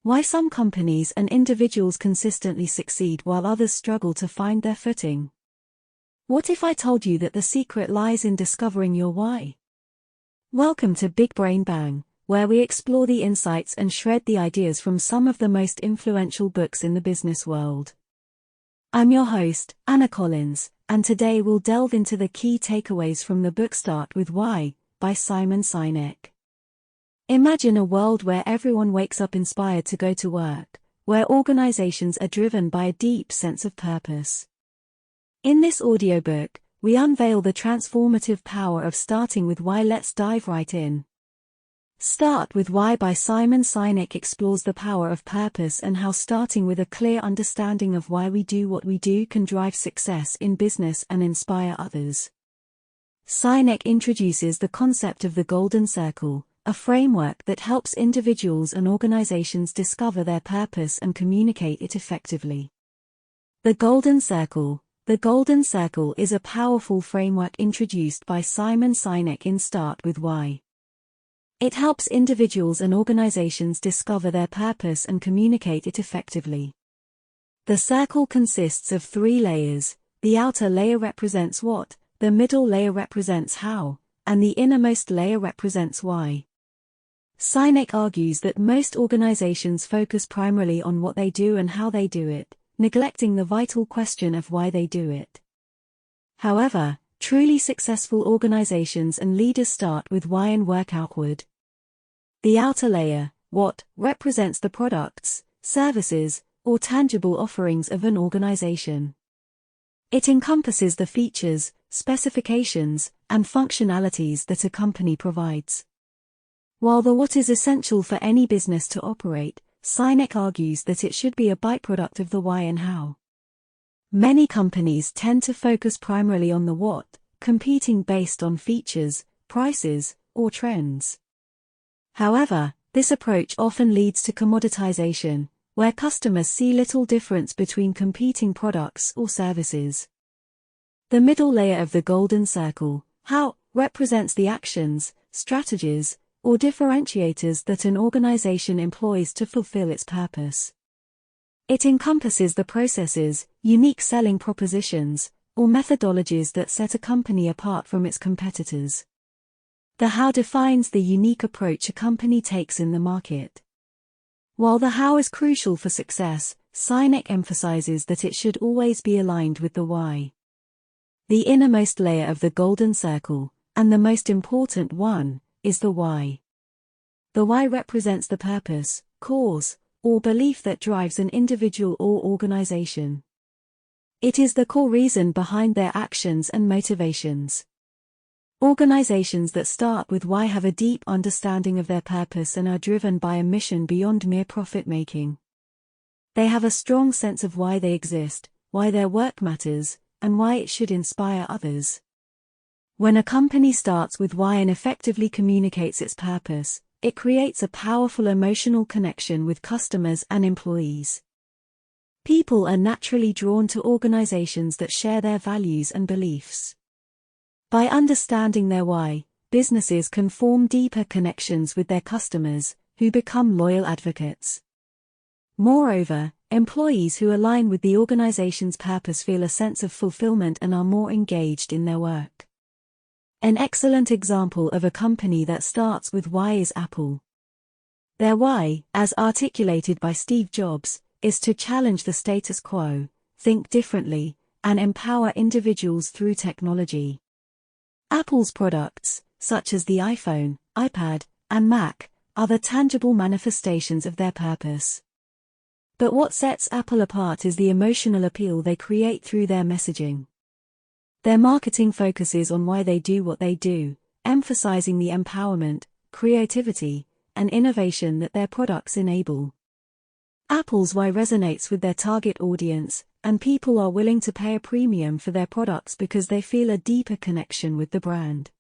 Why some companies and individuals consistently succeed while others struggle to find their footing. What if I told you that the secret lies in discovering your why? Welcome to Big Brain Bang, where we explore the insights and shred the ideas from some of the most influential books in the business world. I'm your host, Anna Collins, and today we'll delve into the key takeaways from the book Start With Why, by Simon Sinek. Imagine a world where everyone wakes up inspired to go to work, where organizations are driven by a deep sense of purpose. In this audiobook, we unveil the transformative power of starting with why. Let's dive right in. Start With Why by Simon Sinek explores the power of purpose and how starting with a clear understanding of why we do what we do can drive success in business and inspire others. Sinek introduces the concept of the Golden Circle, a framework that helps individuals and organizations discover their purpose and communicate it effectively. The Golden Circle. The Golden Circle is a powerful framework introduced by Simon Sinek in Start With Why. It helps individuals and organizations discover their purpose and communicate it effectively. The circle consists of 3 layers. The outer layer represents what, the middle layer represents how, and the innermost layer represents why. Sinek argues that most organizations focus primarily on what they do and how they do it, neglecting the vital question of why they do it. However, truly successful organizations and leaders start with why and work outward. The outer layer, what, represents the products, services, or tangible offerings of an organization. It encompasses the features, specifications, and functionalities that a company provides. While the what is essential for any business to operate, Sinek argues that it should be a byproduct of the why and how. Many companies tend to focus primarily on the what, competing based on features, prices, or trends. However, this approach often leads to commoditization, where customers see little difference between competing products or services. The middle layer of the Golden Circle, how, represents the actions, strategies, or differentiators that an organization employs to fulfill its purpose. It encompasses the processes, unique selling propositions, or methodologies that set a company apart from its competitors. The how defines the unique approach a company takes in the market. While the how is crucial for success, Sinek emphasizes that it should always be aligned with the why. The innermost layer of the Golden Circle, and the most important one, is the why. The why represents the purpose, cause, or belief that drives an individual or organization. It is the core reason behind their actions and motivations. Organizations that start with why have a deep understanding of their purpose and are driven by a mission beyond mere profit-making. They have a strong sense of why they exist, why their work matters, and why it should inspire others. When a company starts with why and effectively communicates its purpose, it creates a powerful emotional connection with customers and employees. People are naturally drawn to organizations that share their values and beliefs. By understanding their why, businesses can form deeper connections with their customers, who become loyal advocates. Moreover, employees who align with the organization's purpose feel a sense of fulfillment and are more engaged in their work. An excellent example of a company that starts with why is Apple. Their why, as articulated by Steve Jobs, is to challenge the status quo, think differently, and empower individuals through technology. Apple's products, such as the iPhone, iPad, and Mac, are the tangible manifestations of their purpose. But what sets Apple apart is the emotional appeal they create through their messaging. Their marketing focuses on why they do what they do, emphasizing the empowerment, creativity, and innovation that their products enable. Apple's why resonates with their target audience, and people are willing to pay a premium for their products because they feel a deeper connection with the brand.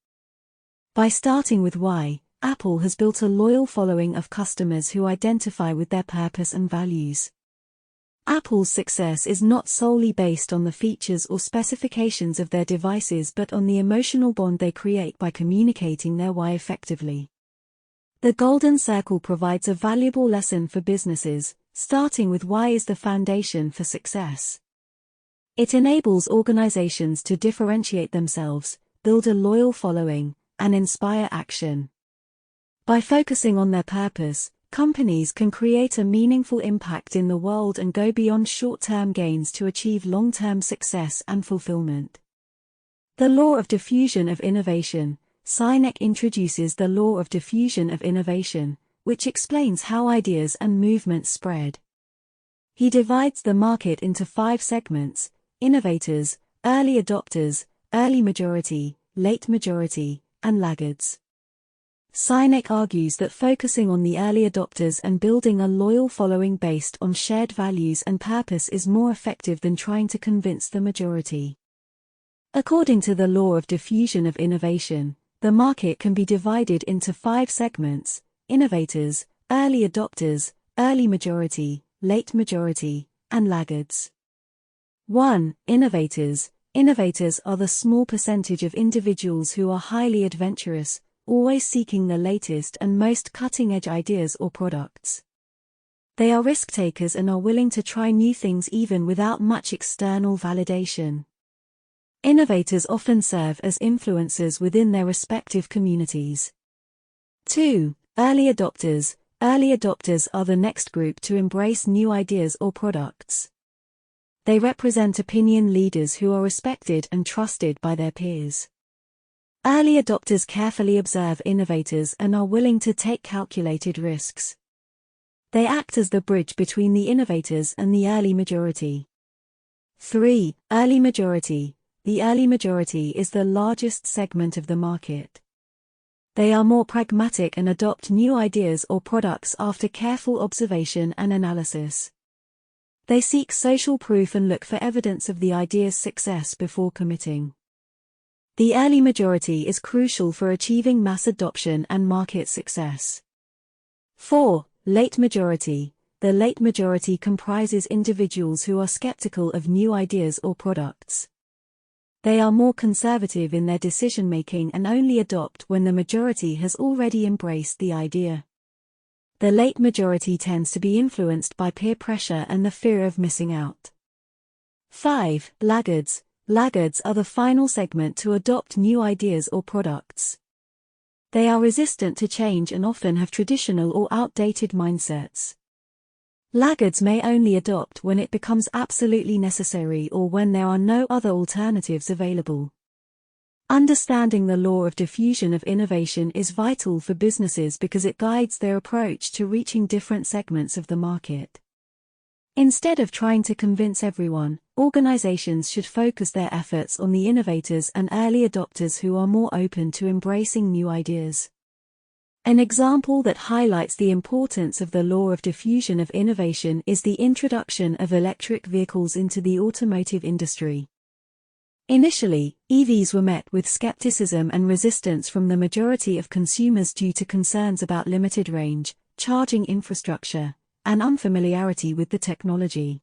By starting with why, Apple has built a loyal following of customers who identify with their purpose and values. Apple's success is not solely based on the features or specifications of their devices but on the emotional bond they create by communicating their why effectively. The Golden Circle provides a valuable lesson for businesses, starting with why is the foundation for success. It enables organizations to differentiate themselves, build a loyal following, and inspire action. By focusing on their purpose, companies can create a meaningful impact in the world and go beyond short-term gains to achieve long-term success and fulfillment. The Law of Diffusion of Innovation. Sinek introduces the Law of Diffusion of Innovation, which explains how ideas and movements spread. He divides the market into 5 segments: innovators, early adopters, early majority, late majority, and laggards. Sinek argues that focusing on the early adopters and building a loyal following based on shared values and purpose is more effective than trying to convince the majority. According to the Law of Diffusion of Innovation, the market can be divided into 5 segments: innovators, early adopters, early majority, late majority, and laggards. 1. Innovators. Innovators are the small percentage of individuals who are highly adventurous, always seeking the latest and most cutting-edge ideas or products. They are risk-takers and are willing to try new things even without much external validation. Innovators often serve as influencers within their respective communities. 2. Early adopters. Early adopters are the next group to embrace new ideas or products. They represent opinion leaders who are respected and trusted by their peers. Early adopters carefully observe innovators and are willing to take calculated risks. They act as the bridge between the innovators and the early majority. 3. Early majority. The early majority is the largest segment of the market. They are more pragmatic and adopt new ideas or products after careful observation and analysis. They seek social proof and look for evidence of the idea's success before committing. The early majority is crucial for achieving mass adoption and market success. 4. Late majority. The late majority comprises individuals who are skeptical of new ideas or products. They are more conservative in their decision-making and only adopt when the majority has already embraced the idea. The late majority tends to be influenced by peer pressure and the fear of missing out. 5. Laggards. Laggards are the final segment to adopt new ideas or products. They are resistant to change and often have traditional or outdated mindsets. Laggards may only adopt when it becomes absolutely necessary or when there are no other alternatives available. Understanding the law of diffusion of innovation is vital for businesses because it guides their approach to reaching different segments of the market. Instead of trying to convince everyone, organizations should focus their efforts on the innovators and early adopters who are more open to embracing new ideas. An example that highlights the importance of the law of diffusion of innovation is the introduction of electric vehicles into the automotive industry. Initially, EVs were met with skepticism and resistance from the majority of consumers due to concerns about limited range, charging infrastructure, and unfamiliarity with the technology.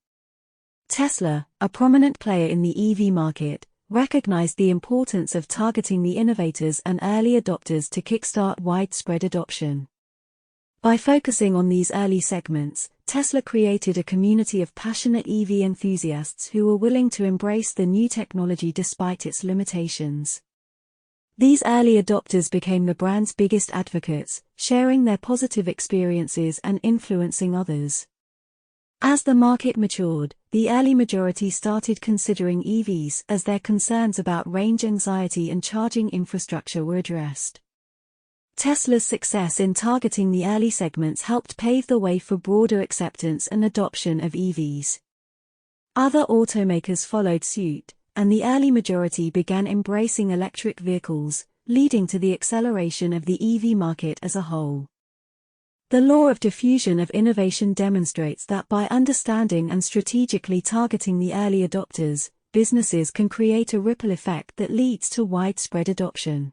Tesla, a prominent player in the EV market, recognized the importance of targeting the innovators and early adopters to kickstart widespread adoption. By focusing on these early segments, Tesla created a community of passionate EV enthusiasts who were willing to embrace the new technology despite its limitations. These early adopters became the brand's biggest advocates, sharing their positive experiences and influencing others. As the market matured, the early majority started considering EVs as their concerns about range anxiety and charging infrastructure were addressed. Tesla's success in targeting the early segments helped pave the way for broader acceptance and adoption of EVs. Other automakers followed suit, and the early majority began embracing electric vehicles, leading to the acceleration of the EV market as a whole. The law of diffusion of innovation demonstrates that by understanding and strategically targeting the early adopters, businesses can create a ripple effect that leads to widespread adoption.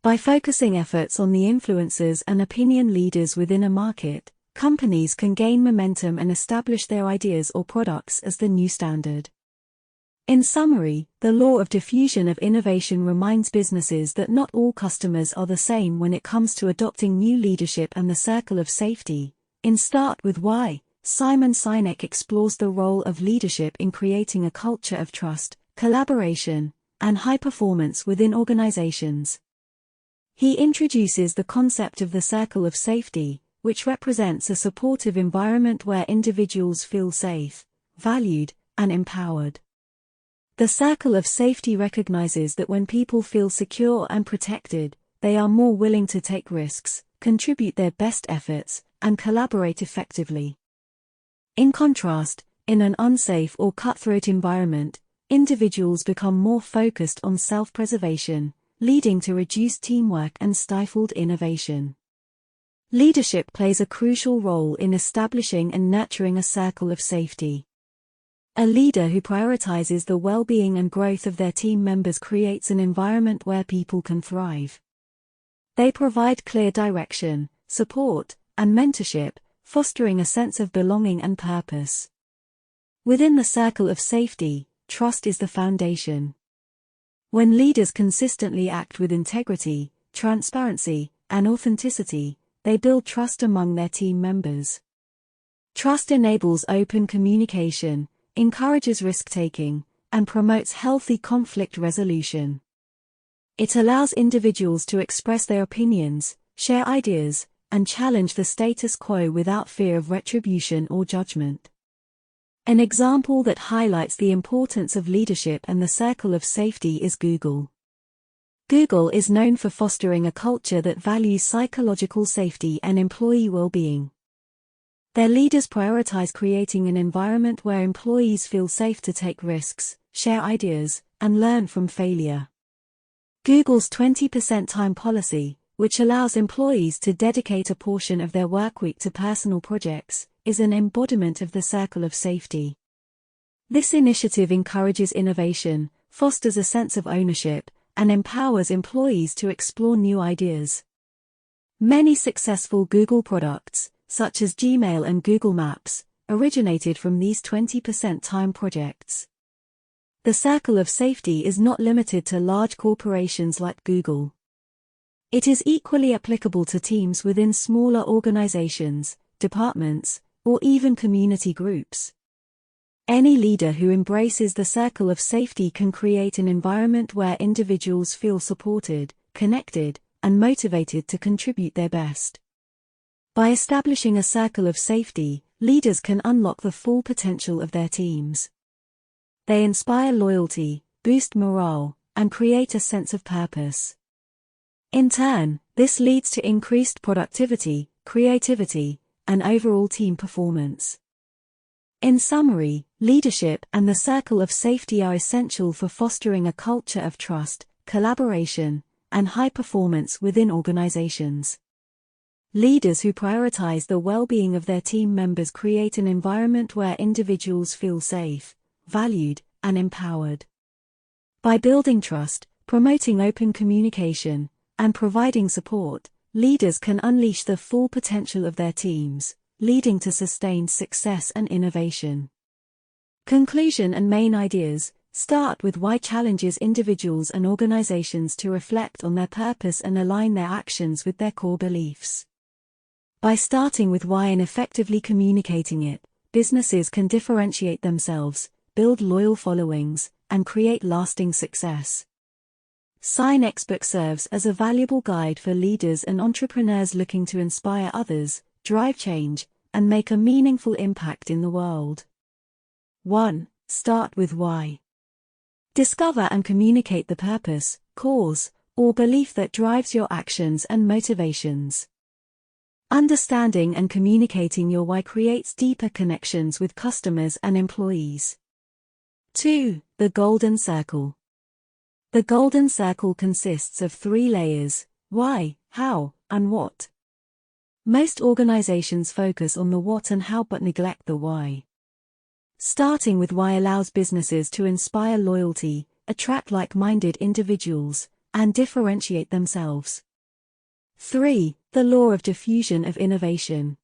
By focusing efforts on the influencers and opinion leaders within a market, companies can gain momentum and establish their ideas or products as the new standard. In summary, the law of diffusion of innovation reminds businesses that not all customers are the same when it comes to adopting new leadership and the circle of safety. In Start with Why, Simon Sinek explores the role of leadership in creating a culture of trust, collaboration, and high performance within organizations. He introduces the concept of the circle of safety, which represents a supportive environment where individuals feel safe, valued, and empowered. The circle of safety recognizes that when people feel secure and protected, they are more willing to take risks, contribute their best efforts, and collaborate effectively. In contrast, in an unsafe or cutthroat environment, individuals become more focused on self-preservation, leading to reduced teamwork and stifled innovation. Leadership plays a crucial role in establishing and nurturing a circle of safety. A leader who prioritizes the well-being and growth of their team members creates an environment where people can thrive. They provide clear direction, support, and mentorship, fostering a sense of belonging and purpose. Within the circle of safety, trust is the foundation. When leaders consistently act with integrity, transparency, and authenticity, they build trust among their team members. Trust enables open communication, encourages risk-taking, and promotes healthy conflict resolution. It allows individuals to express their opinions, share ideas, and challenge the status quo without fear of retribution or judgment. An example that highlights the importance of leadership and the circle of safety is Google. Google is known for fostering a culture that values psychological safety and employee well-being. Their leaders prioritize creating an environment where employees feel safe to take risks, share ideas, and learn from failure. Google's 20% time policy, which allows employees to dedicate a portion of their workweek to personal projects, is an embodiment of the circle of safety. This initiative encourages innovation, fosters a sense of ownership, and empowers employees to explore new ideas. Many successful Google products, such as Gmail and Google Maps, originated from these 20% time projects. The circle of safety is not limited to large corporations like Google. It is equally applicable to teams within smaller organizations, departments, or even community groups. Any leader who embraces the circle of safety can create an environment where individuals feel supported, connected, and motivated to contribute their best. By establishing a circle of safety, leaders can unlock the full potential of their teams. They inspire loyalty, boost morale, and create a sense of purpose. In turn, this leads to increased productivity, creativity, and overall team performance. In summary, leadership and the circle of safety are essential for fostering a culture of trust, collaboration, and high performance within organizations. Leaders who prioritize the well-being of their team members create an environment where individuals feel safe, valued, and empowered. By building trust, promoting open communication, and providing support, leaders can unleash the full potential of their teams, leading to sustained success and innovation. Conclusion and main ideas. Start with Why challenges individuals and organizations to reflect on their purpose and align their actions with their core beliefs. By starting with why and effectively communicating it, businesses can differentiate themselves, build loyal followings, and create lasting success. Sinek's book serves as a valuable guide for leaders and entrepreneurs looking to inspire others, drive change, and make a meaningful impact in the world. 1. Start with why. Discover and communicate the purpose, cause, or belief that drives your actions and motivations. Understanding and communicating your why creates deeper connections with customers and employees. 2. The Golden Circle. The Golden Circle consists of 3 layers: why, how, and what. Most organizations focus on the what and how but neglect the why. Starting with why allows businesses to inspire loyalty, attract like-minded individuals, and differentiate themselves. 3. The law of diffusion of innovation.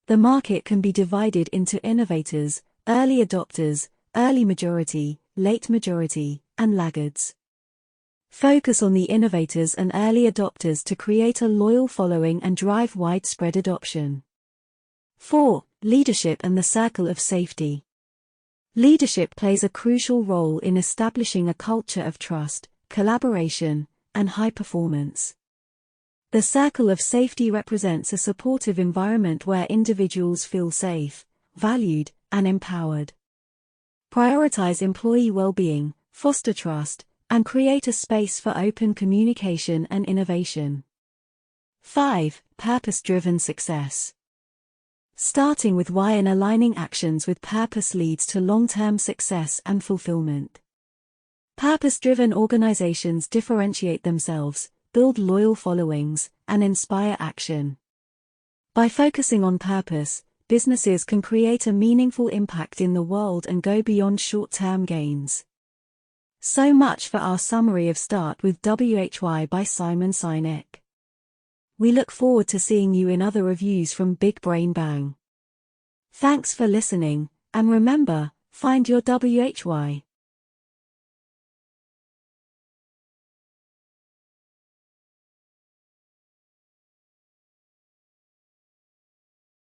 The market can be divided into innovators, early adopters, early majority, late majority, and laggards. Focus on the innovators and early adopters to create a loyal following and drive widespread adoption. 4. Leadership and the circle of safety. Leadership plays a crucial role in establishing a culture of trust, collaboration, and high performance. The circle of safety represents a supportive environment where individuals feel safe, valued, and empowered. Prioritize employee well-being, foster trust, and create a space for open communication and innovation. 5. Purpose-driven success. Starting with why and aligning actions with purpose leads to long-term success and fulfillment. Purpose-driven organizations differentiate themselves, build loyal followings, and inspire action. By focusing on purpose, businesses can create a meaningful impact in the world and go beyond short-term gains. So much for our summary of Start with WHY by Simon Sinek. We look forward to seeing you in other reviews from Big Brain Bang. Thanks for listening, and remember, find your WHY.